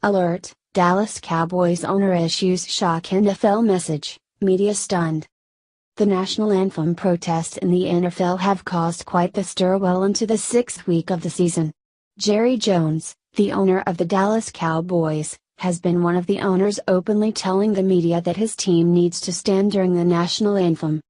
Alert, Dallas Cowboys owner issues shock NFL message, media stunned. The national anthem protests in the NFL have caused quite the stir well into the sixth week of the season. Jerry Jones, the owner of the Dallas Cowboys, has been one of the owners openly telling the media that his team needs to stand during the national anthem.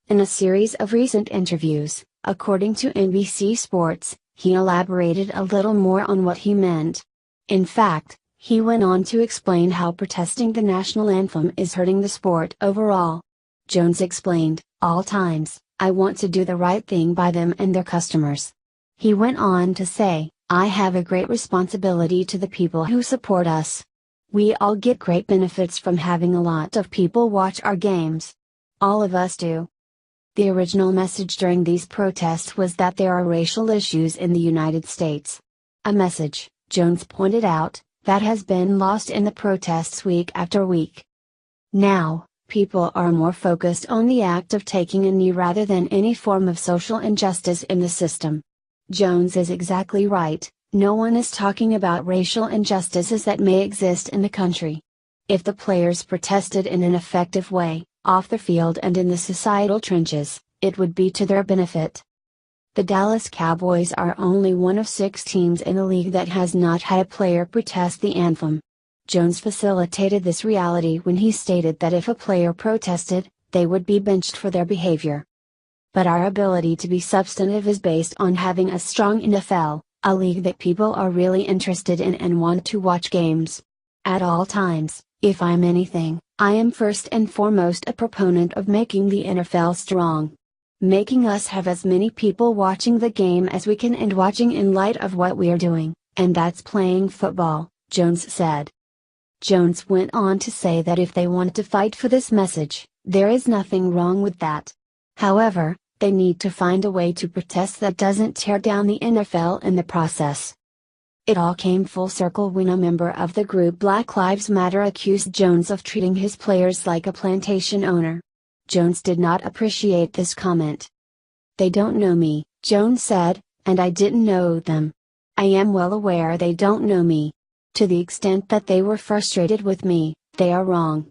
In a series of recent interviews, according to NBC Sports, he elaborated a little more on what he meant. In fact, he went on to explain how protesting the national anthem is hurting the sport overall. Jones explained, "All times, I want to do the right thing by them and their customers." He went on to say, "I have a great responsibility to the people who support us. We all get great benefits from having a lot of people watch our games. All of us do." The original message during these protests was that there are racial issues in the United States. A message, Jones pointed out, that has been lost in the protests week after week. Now, people are more focused on the act of taking a knee rather than any form of social injustice in the system. Jones is exactly right, no one is talking about racial injustices that may exist in the country. If the players protested in an effective way, off the field and in the societal trenches, it would be to their benefit. The Dallas Cowboys are only one of 6 teams in the league that has not had a player protest the anthem. Jones facilitated this reality when he stated that if a player protested, they would be benched for their behavior. But our ability to be substantive is based on having a strong NFL, a league that people are really interested in and want to watch games. At all times, if I'm anything, I am first and foremost a proponent of making the NFL strong. Making us have as many people watching the game as we can and watching in light of what we're doing, and that's playing football, Jones said. Jones went on to say that if they want to fight for this message, there is nothing wrong with that. However, they need to find a way to protest that doesn't tear down the NFL in the process. It all came full circle when a member of the group Black Lives Matter accused Jones of treating his players like a plantation owner. Jones did not appreciate this comment. "They don't know me," Jones said, "and I didn't know them. I am well aware they don't know me. To the extent that they were frustrated with me, they are wrong.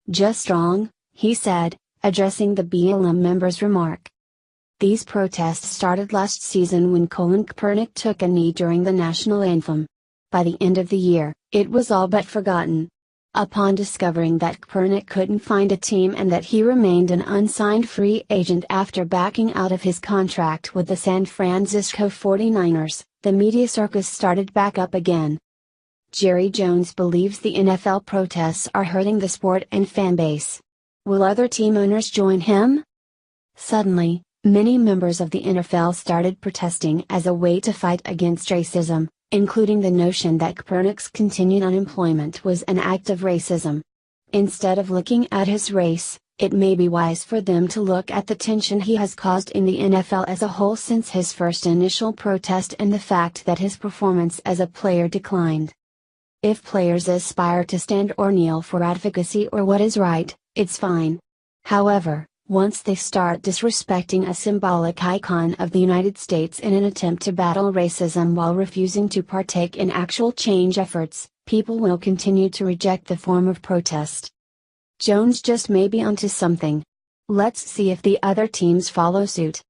Just wrong," he said, addressing the BLM members' remark. These protests started last season when Colin Kaepernick took a knee during the national anthem. By the end of the year, it was all but forgotten. Upon discovering that Kaepernick couldn't find a team and that he remained an unsigned free agent after backing out of his contract with the San Francisco 49ers, the media circus started back up again. Jerry Jones believes the NFL protests are hurting the sport and fan base. Will other team owners join him? Suddenly, many members of the NFL started protesting as a way to fight against racism, including the notion that Kaepernick's continued unemployment was an act of racism. Instead of looking at his race, it may be wise for them to look at the tension he has caused in the NFL as a whole since his first initial protest and the fact that his performance as a player declined. If players aspire to stand or kneel for advocacy or what is right, it's fine. However, once they start disrespecting a symbolic icon of the United States in an attempt to battle racism while refusing to partake in actual change efforts, people will continue to reject the form of protest. Jones just may be onto something. Let's see if the other teams follow suit.